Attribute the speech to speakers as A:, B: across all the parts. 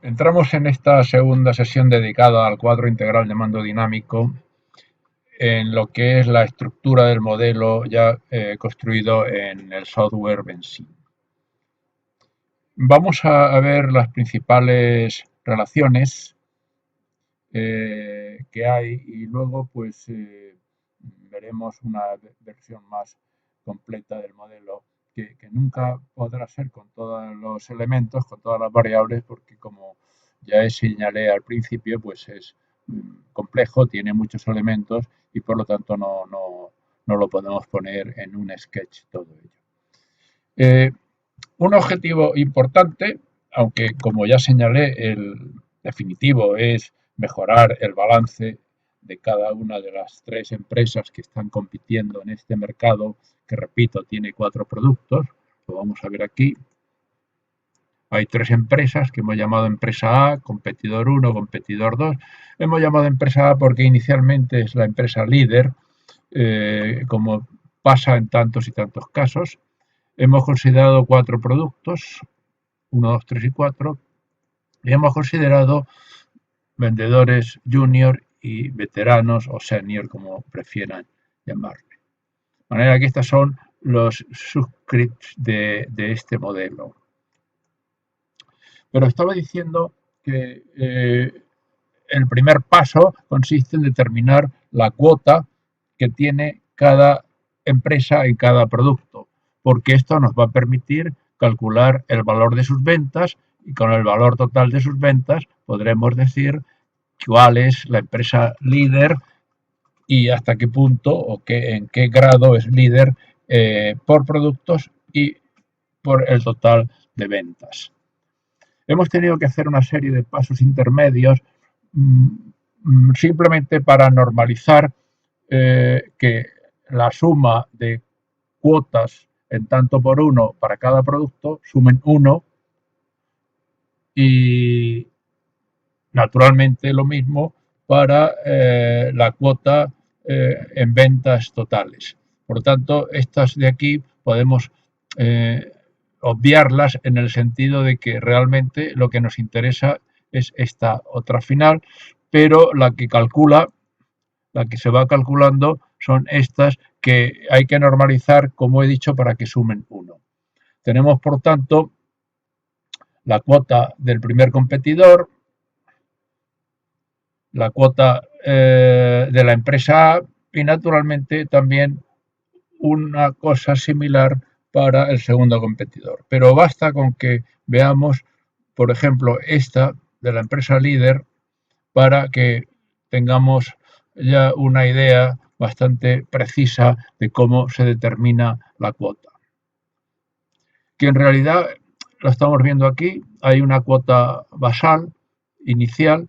A: Entramos en esta segunda sesión dedicada al cuadro integral de mando dinámico en lo que es la estructura del modelo ya construido en el software Benzin. Vamos a ver las principales relaciones que hay y luego pues veremos una versión más completa del modelo que nunca podrá ser con todos los elementos, con todas las variables, porque como ya señalé al principio, pues es complejo, tiene muchos elementos y por lo tanto no lo podemos poner en un sketch todo ello. Un objetivo importante, aunque como ya señalé, el definitivo es mejorar el balance de cada una de las tres empresas que están compitiendo en este mercado, que repito, tiene 4 productos, lo vamos a ver aquí. Hay 3 empresas que hemos llamado empresa A, competidor 1, competidor 2. Hemos llamado empresa A porque inicialmente es la empresa líder, como pasa en tantos y tantos casos. Hemos considerado 4 productos, 1, 2, 3 y 4, y hemos considerado vendedores junior y veteranos o senior, como prefieran llamarle. De manera que estos son los subscripts de este modelo. Pero estaba diciendo que el primer paso consiste en determinar la cuota que tiene cada empresa en cada producto, porque esto nos va a permitir calcular el valor de sus ventas y con el valor total de sus ventas podremos decir cuál es la empresa líder y hasta qué punto o en qué grado es líder por productos y por el total de ventas. Hemos tenido que hacer una serie de pasos intermedios simplemente para normalizar que la suma de cuotas en tanto por uno para cada producto sumen 1 y naturalmente lo mismo para la cuota en ventas totales. Por lo tanto, estas de aquí podemos obviarlas en el sentido de que realmente lo que nos interesa es esta otra final, pero la que se va calculando son estas que hay que normalizar, como he dicho, para que sumen 1. Tenemos, por tanto, la cuota del primer competidor, la cuota de la empresa A y naturalmente también una cosa similar para el segundo competidor. Pero basta con que veamos, por ejemplo, esta de la empresa líder para que tengamos ya una idea bastante precisa de cómo se determina la cuota. Que en realidad lo estamos viendo aquí, hay una cuota basal inicial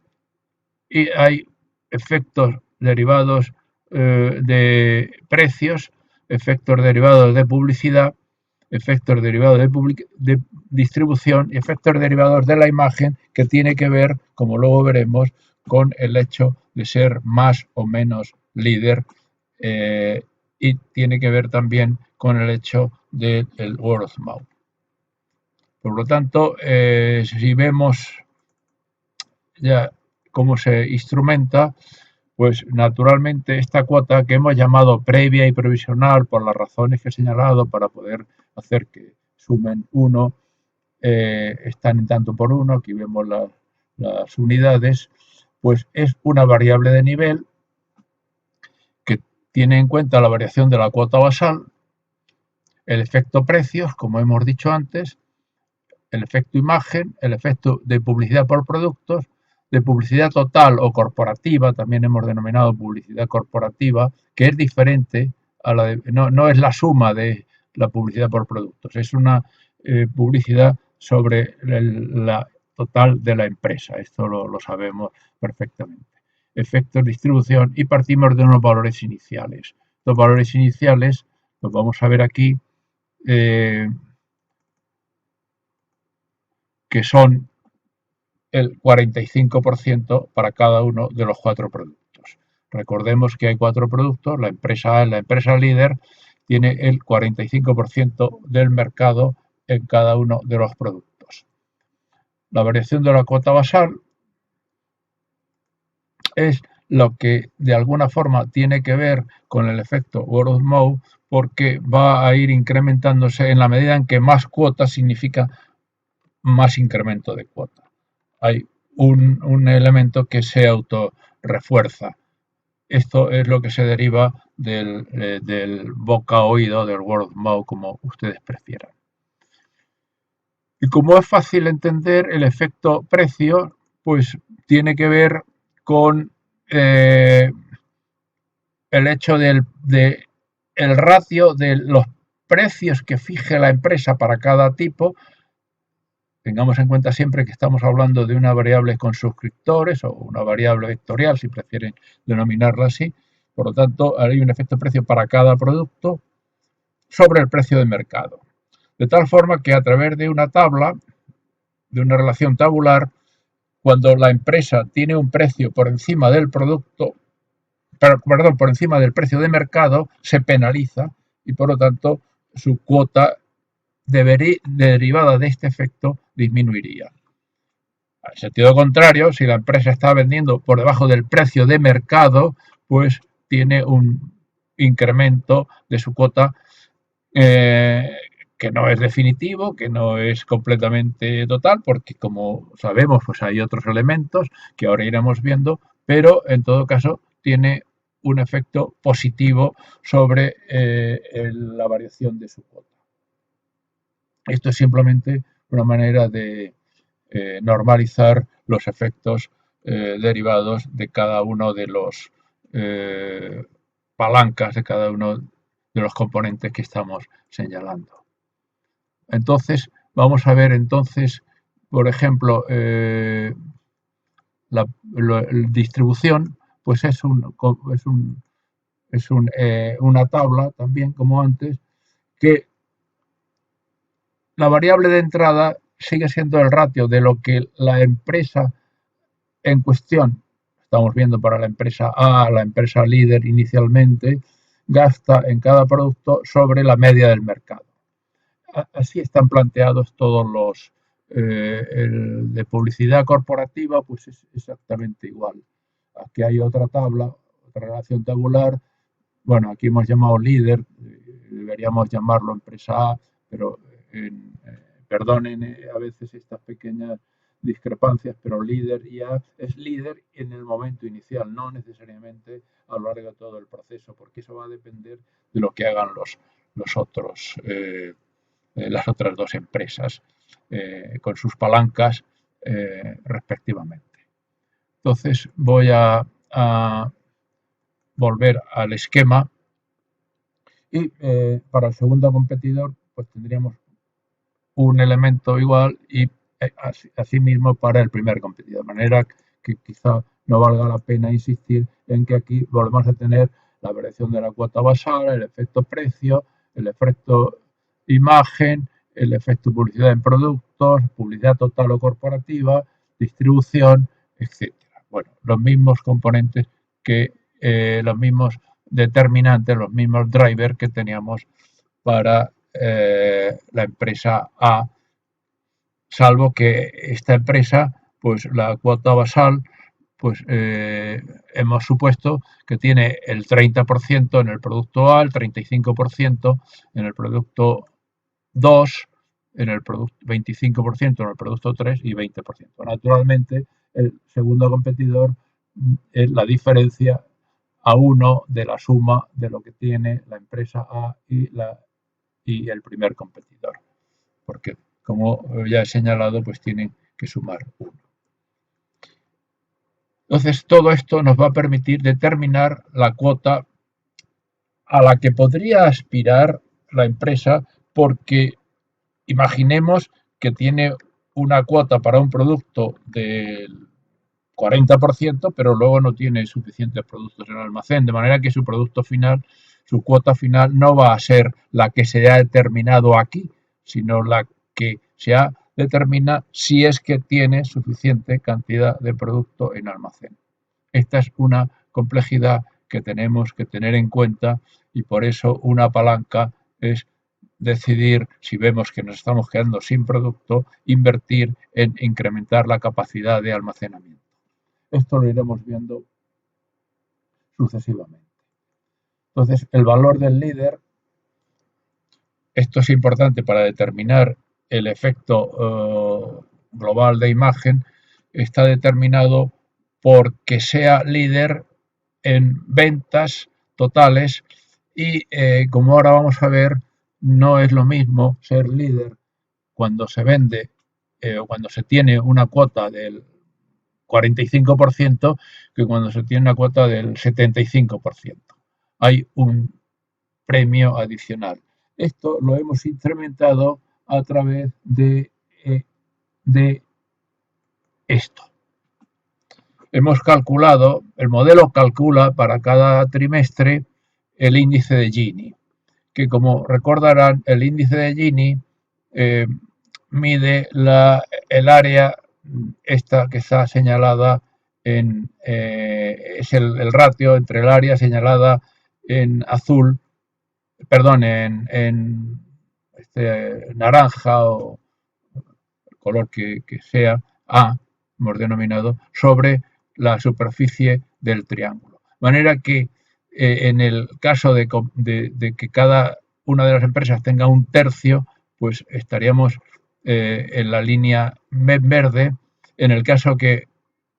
A: y hay efectos derivados de precios, efectos derivados de publicidad, efectos derivados de distribución y efectos derivados de la imagen que tiene que ver, como luego veremos, con el hecho de ser más o menos líder y tiene que ver también con el hecho del word of mouth. Por lo tanto, si vemos ya cómo se instrumenta, pues naturalmente esta cuota que hemos llamado previa y provisional por las razones que he señalado para poder hacer que sumen 1, están en tanto por 1, aquí vemos las unidades, pues es una variable de nivel que tiene en cuenta la variación de la cuota basal, el efecto precios, como hemos dicho antes, el efecto imagen, el efecto de publicidad por productos, de publicidad total o corporativa, también hemos denominado publicidad corporativa, que es diferente a la de, no es la suma de la publicidad por productos, es una publicidad sobre la total de la empresa, esto lo sabemos perfectamente. Efectos de distribución y partimos de unos valores iniciales. Los valores iniciales los vamos a ver aquí, que son el 45% para cada uno de los 4 productos. Recordemos que hay 4 productos, la empresa A, la empresa líder, tiene el 45% del mercado en cada uno de los productos. La variación de la cuota basal es lo que de alguna forma tiene que ver con el efecto word of mouth, porque va a ir incrementándose en la medida en que más cuota significa más incremento de cuota. Hay un elemento que se autorrefuerza. Esto es lo que se deriva del boca a oído, del word of mouth, como ustedes prefieran. Y como es fácil entender, el efecto precio, pues tiene que ver con el hecho de el ratio de los precios que fije la empresa para cada tipo. Tengamos en cuenta siempre que estamos hablando de una variable con suscriptores o una variable vectorial, si prefieren denominarla así. Por lo tanto, hay un efecto precio para cada producto sobre el precio de mercado. De tal forma que a través de una tabla, de una relación tabular, cuando la empresa tiene un precio por encima del producto, perdón, por encima del precio de mercado, se penaliza y por lo tanto su cuota derivada de este efecto disminuiría. Al sentido contrario, si la empresa está vendiendo por debajo del precio de mercado, pues tiene un incremento de su cuota que no es definitivo, que no es completamente total, porque como sabemos, pues hay otros elementos que ahora iremos viendo, pero en todo caso tiene un efecto positivo sobre la variación de su cuota. Esto es simplemente una manera de normalizar los efectos derivados de cada uno de los palancas, de cada uno de los componentes que estamos señalando. Entonces, vamos a ver entonces, por ejemplo, la distribución, pues es una tabla también, como antes, que la variable de entrada sigue siendo el ratio de lo que la empresa en cuestión, estamos viendo para la empresa A, la empresa líder inicialmente, gasta en cada producto sobre la media del mercado. Así están planteados todos los el de publicidad corporativa, pues es exactamente igual. Aquí hay otra tabla, otra relación tabular. Bueno, aquí hemos llamado líder, deberíamos llamarlo empresa A, pero perdonen a veces estas pequeñas discrepancias, pero líder y A es líder en el momento inicial, no necesariamente a lo largo de todo el proceso, porque eso va a depender de lo que hagan los otros, las otras dos empresas con sus palancas respectivamente. Entonces voy a volver al esquema y para el segundo competidor pues tendríamos un elemento igual y asimismo para el primer competidor, de manera que quizá no valga la pena insistir en que aquí volvemos a tener la variación de la cuota basal, el efecto precio, el efecto imagen, el efecto publicidad en productos, publicidad total o corporativa, distribución, etcétera. Bueno, los mismos componentes que los mismos determinantes, los mismos drivers que teníamos para la empresa A, salvo que esta empresa, pues la cuota basal, pues hemos supuesto que tiene el 30% en el producto A, el 35% en el producto 2, en el producto 25% en el producto 3 y 20%. Naturalmente, el segundo competidor es la diferencia a 1 de la suma de lo que tiene la empresa A y el primer competidor, porque como ya he señalado, pues tienen que sumar 1. Entonces, todo esto nos va a permitir determinar la cuota a la que podría aspirar la empresa, porque imaginemos que tiene una cuota para un producto del 40%, pero luego no tiene suficientes productos en el almacén, de manera que su producto final, su cuota final, no va a ser la que se ha determinado aquí, sino la que se determina si es que tiene suficiente cantidad de producto en almacén. Esta es una complejidad que tenemos que tener en cuenta y por eso una palanca es decidir, si vemos que nos estamos quedando sin producto, invertir en incrementar la capacidad de almacenamiento. Esto lo iremos viendo sucesivamente. Entonces, el valor del líder, esto es importante para determinar el efecto global de imagen, está determinado porque sea líder en ventas totales y como ahora vamos a ver, no es lo mismo ser líder cuando se vende o cuando se tiene una cuota del 45% que cuando se tiene una cuota del 75%. Hay un premio adicional. Esto lo hemos incrementado a través de esto. Hemos calculado, el modelo calcula para cada trimestre el índice de Gini, que como recordarán, el índice de Gini mide el área, esta que está señalada es el ratio entre el área señalada en azul, perdón, en naranja o el color que sea, A, hemos denominado, sobre la superficie del triángulo. De manera que en el caso de que cada una de las empresas tenga un tercio, pues estaríamos en la línea verde. En el caso que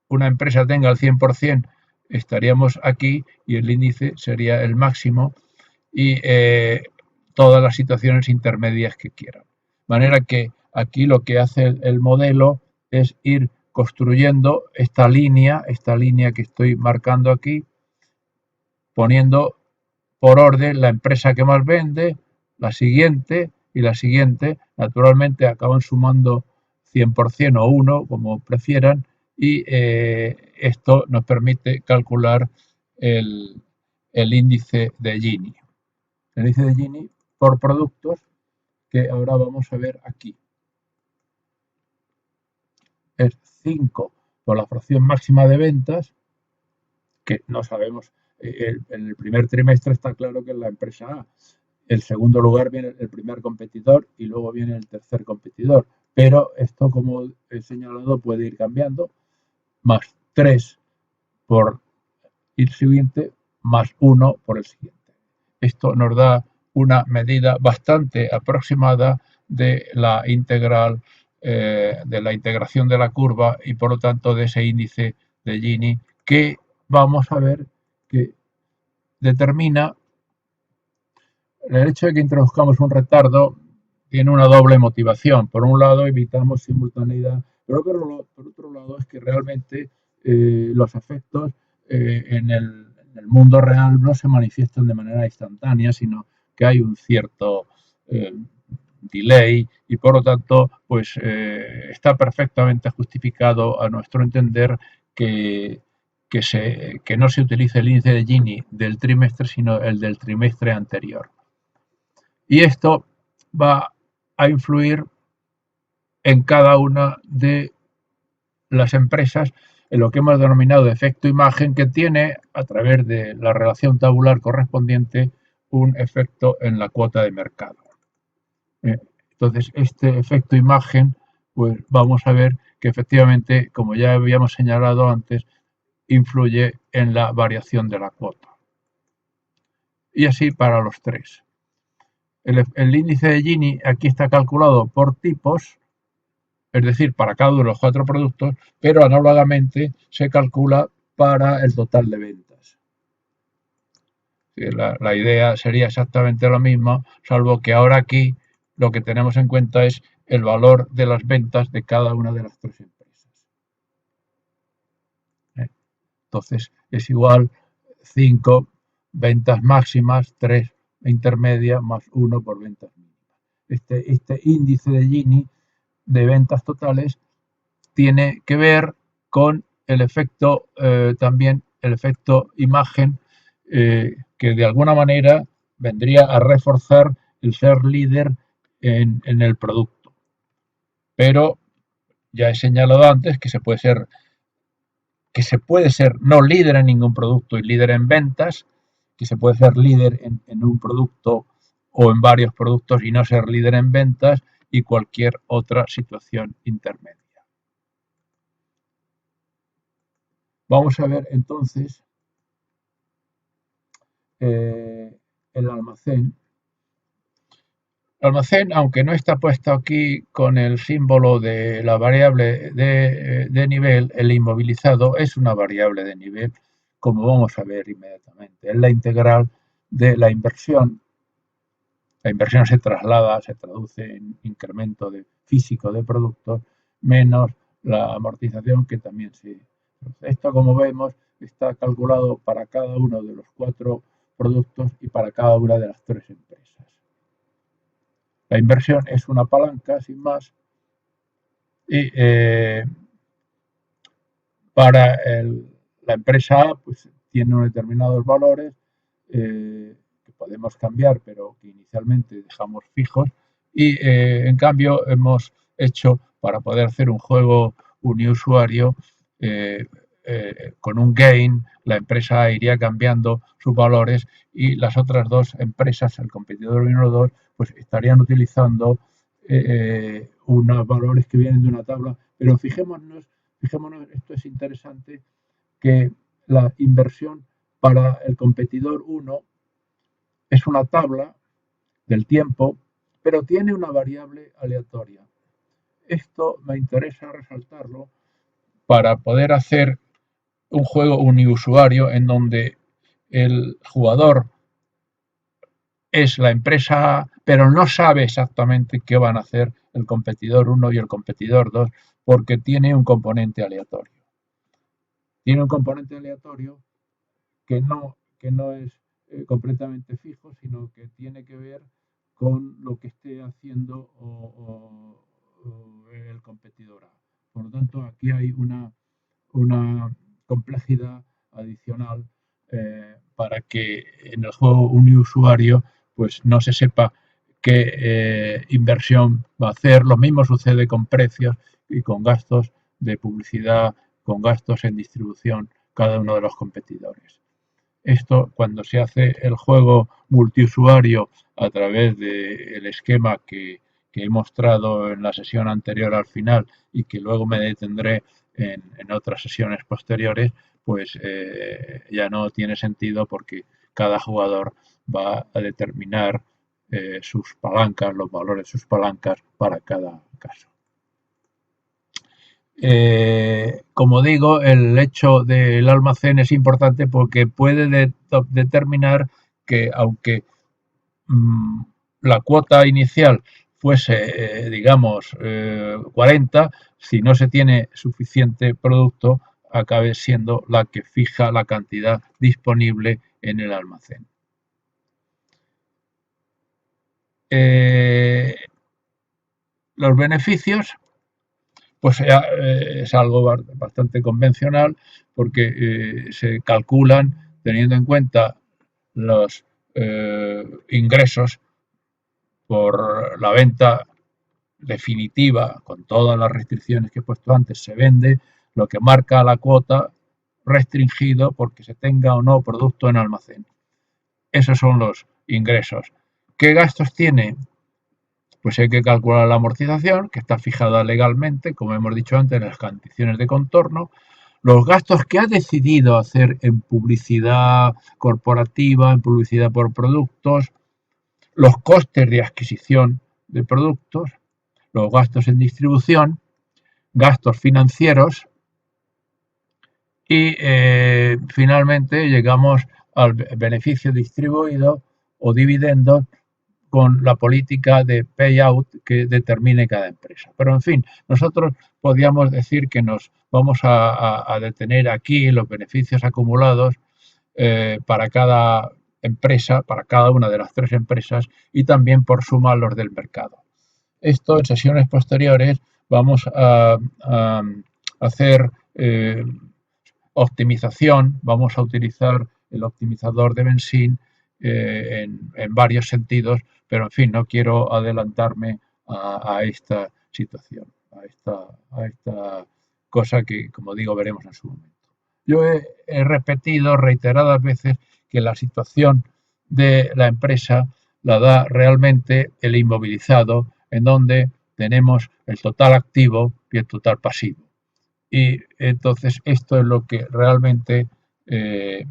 A: una empresa tenga el 100%, estaríamos aquí y el índice sería el máximo y todas las situaciones intermedias que quieran. De manera que aquí lo que hace el modelo es ir construyendo esta línea que estoy marcando aquí, poniendo por orden la empresa que más vende, la siguiente y la siguiente. Naturalmente acaban sumando 100% o 1, como prefieran, y esto nos permite calcular el índice de Gini. El índice de Gini por productos que ahora vamos a ver aquí. Es 5 por la fracción máxima de ventas, que no sabemos. En el primer trimestre está claro que es la empresa A. El segundo lugar viene el primer competidor y luego viene el tercer competidor. Pero esto, como he señalado, puede ir cambiando. Más 3 por el siguiente, más 1 por el siguiente. Esto nos da una medida bastante aproximada de la integral, de la integración de la curva y por lo tanto de ese índice de Gini que vamos a ver que determina el hecho de que introduzcamos un retardo. Tiene una doble motivación. Por un lado, evitamos simultaneidad, pero por otro lado es que realmente los efectos en el mundo real no se manifiestan de manera instantánea, sino que hay un cierto delay y por lo tanto pues está perfectamente justificado a nuestro entender que no se utilice el índice de Gini del trimestre, sino el del trimestre anterior. Y esto va a influir en cada una de las empresas en lo que hemos denominado efecto imagen, que tiene, a través de la relación tabular correspondiente, un efecto en la cuota de mercado. Entonces, este efecto imagen, pues vamos a ver que efectivamente, como ya habíamos señalado antes, influye en la variación de la cuota. Y así para los tres. El índice de Gini aquí está calculado por tipos, es decir, para cada uno de los 4 productos, pero análogamente se calcula para el total de ventas. La idea sería exactamente la misma, salvo que ahora aquí lo que tenemos en cuenta es el valor de las ventas de cada una de las 3 empresas. Entonces es igual 5 ventas máximas, 3 intermedias, más 1 por ventas mínimas. Este índice de Gini de ventas totales tiene que ver con el efecto, también el efecto imagen, que de alguna manera vendría a reforzar el ser líder en el producto. Pero ya he señalado antes que se puede ser no líder en ningún producto y líder en ventas, que se puede ser líder en un producto o en varios productos y no ser líder en ventas y cualquier otra situación intermedia. Vamos a ver entonces el almacén. El almacén, aunque no está puesto aquí con el símbolo de la variable de nivel, el inmovilizado es una variable de nivel, como vamos a ver inmediatamente. Es la integral de la inversión. La inversión se traslada, se traduce en incremento físico de productos menos la amortización que también se produce. Esto, como vemos, está calculado para cada uno de los 4 productos y para cada una de las 3 empresas. La inversión es una palanca, sin más, y para la empresa A pues, tiene unos determinados valores que podemos cambiar, pero que inicialmente dejamos fijos, y en cambio hemos hecho, para poder hacer un juego uniusuario, con un gain, la empresa A iría cambiando sus valores y las otras 2 empresas, el competidor 1 y 2, pues estarían utilizando unos valores que vienen de una tabla, pero fijémonos, esto es interesante, que la inversión para el competidor 1 es una tabla del tiempo, pero tiene una variable aleatoria. Esto me interesa resaltarlo para poder hacer un juego uniusuario en donde el jugador es la empresa A, pero no sabe exactamente qué van a hacer el competidor 1 y el competidor 2 porque tiene un componente aleatorio. Tiene un componente aleatorio que no es completamente fijo, sino que tiene que ver con lo que esté haciendo el competidor A. Por lo tanto, aquí hay una complejidad adicional para que en el juego uniusuario pues no se sepa qué inversión va a hacer. Lo mismo sucede con precios y con gastos de publicidad, con gastos en distribución, cada uno de los competidores. Esto, cuando se hace el juego multiusuario a través del esquema que he mostrado en la sesión anterior al final y que luego me detendré en otras sesiones posteriores, pues ya no tiene sentido porque cada jugador va a determinar sus palancas, los valores de sus palancas para cada caso. Como digo, el hecho del almacén es importante porque puede determinar que aunque la cuota inicial fuese, digamos, 40, si no se tiene suficiente producto, acabe siendo la que fija la cantidad disponible en el almacén. Los beneficios pues es algo bastante convencional porque se calculan teniendo en cuenta los ingresos por la venta definitiva, con todas las restricciones que he puesto antes, se vende, lo que marca la cuota restringido porque se tenga o no producto en almacén. Esos son los ingresos. ¿Qué gastos tiene? Pues hay que calcular la amortización, que está fijada legalmente, como hemos dicho antes, en las condiciones de contorno, los gastos que ha decidido hacer en publicidad corporativa, en publicidad por productos, los costes de adquisición de productos, los gastos en distribución, gastos financieros y finalmente llegamos al beneficio distribuido o dividendos con la política de payout que determine cada empresa. Pero en fin, nosotros podríamos decir que nos vamos a detener aquí en los beneficios acumulados para cada empresa, para cada una de las 3 empresas y también por suma los del mercado. Esto en sesiones posteriores vamos a hacer optimización, vamos a utilizar el optimizador de Vensim en varios sentidos, pero en fin, no quiero adelantarme a esta situación, a esta cosa que, como digo, veremos en su momento. Yo he repetido reiteradas veces que la situación de la empresa la da realmente el inmovilizado, en donde tenemos el total activo y el total pasivo. Y entonces esto es lo que realmente eh,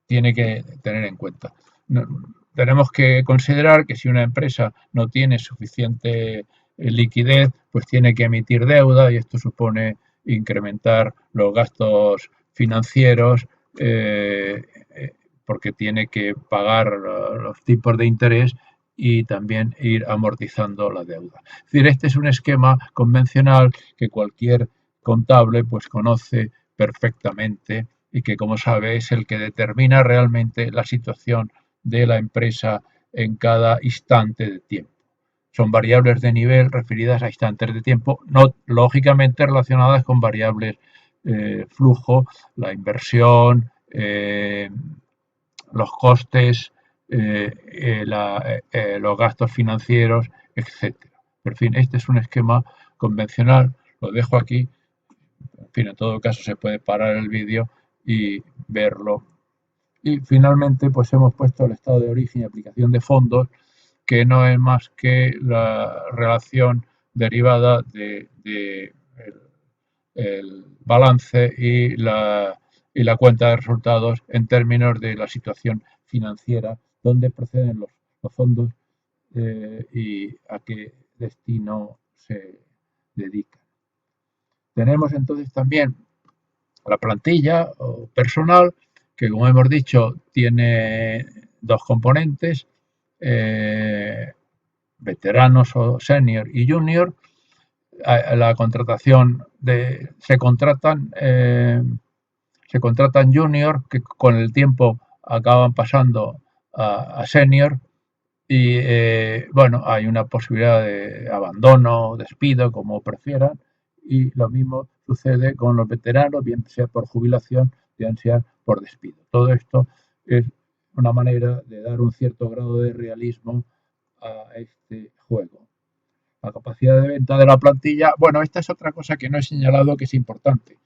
A: tiene que tener en cuenta. No, tenemos que considerar que si una empresa no tiene suficiente liquidez, pues tiene que emitir deuda y esto supone incrementar los gastos financieros eh, porque tiene que pagar los tipos de interés y también ir amortizando la deuda. Es decir, este es un esquema convencional que cualquier contable pues conoce perfectamente y que, como sabe, es el que determina realmente la situación de la empresa en cada instante de tiempo. Son variables de nivel referidas a instantes de tiempo, no lógicamente relacionadas con variables flujo, la inversión, los costes, los gastos financieros, etcétera. Pero, en fin, este es un esquema convencional, lo dejo aquí. En fin, en todo caso se puede parar el vídeo y verlo. Y finalmente, pues hemos puesto el estado de origen y aplicación de fondos, que no es más que la relación derivada de el balance y la cuenta de resultados en términos de la situación financiera, dónde proceden los fondos y a qué destino se dedican. Tenemos entonces también la plantilla o personal, que como hemos dicho tiene dos componentes, veteranos o senior y junior. La contratación se contratan junior que con el tiempo acaban pasando a senior y bueno, hay una posibilidad de abandono, despido, como prefieran, y lo mismo sucede con los veteranos, bien sea por jubilación, bien sea por despido. Todo esto es una manera de dar un cierto grado de realismo a este juego. La capacidad de venta de la plantilla, bueno, esta es otra cosa que no he señalado que es importante.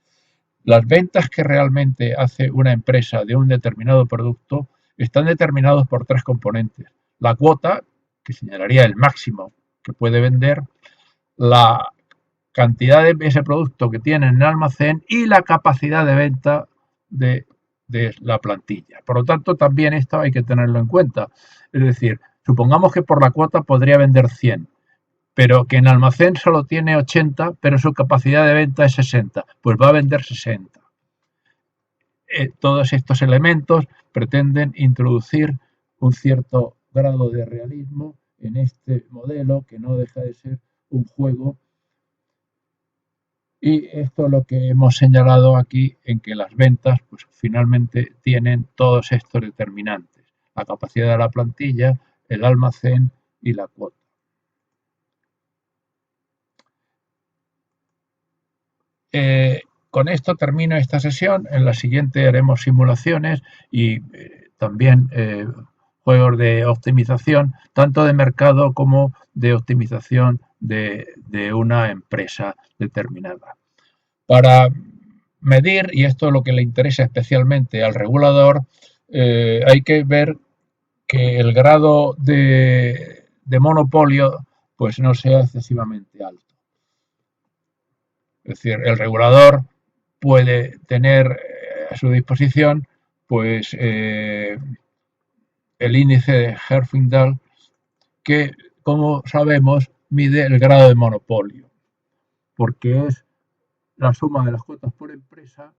A: Las ventas que realmente hace una empresa de un determinado producto están determinados por tres componentes. La cuota, que señalaría el máximo que puede vender, la cantidad de ese producto que tiene en el almacén y la capacidad de venta de, de la plantilla. Por lo tanto, también esto hay que tenerlo en cuenta. Es decir, supongamos que por la cuota podría vender 100, pero que en almacén solo tiene 80, pero su capacidad de venta es 60, pues va a vender 60. Todos estos elementos pretenden introducir un cierto grado de realismo en este modelo que no deja de ser un juego. Y esto es lo que hemos señalado aquí, en que las ventas pues finalmente tienen todos estos determinantes: la capacidad de la plantilla, el almacén y la cuota. Con esto termino esta sesión. En la siguiente haremos simulaciones y también juegos de optimización, tanto de mercado como de optimización de una empresa determinada. Para medir, y esto es lo que le interesa especialmente al regulador, hay que ver que el grado de monopolio pues no sea excesivamente alto. Es decir, el regulador puede tener a su disposición pues el índice de Herfindahl, que, como sabemos, mide el grado de monopolio, porque es la suma de las cuotas por empresa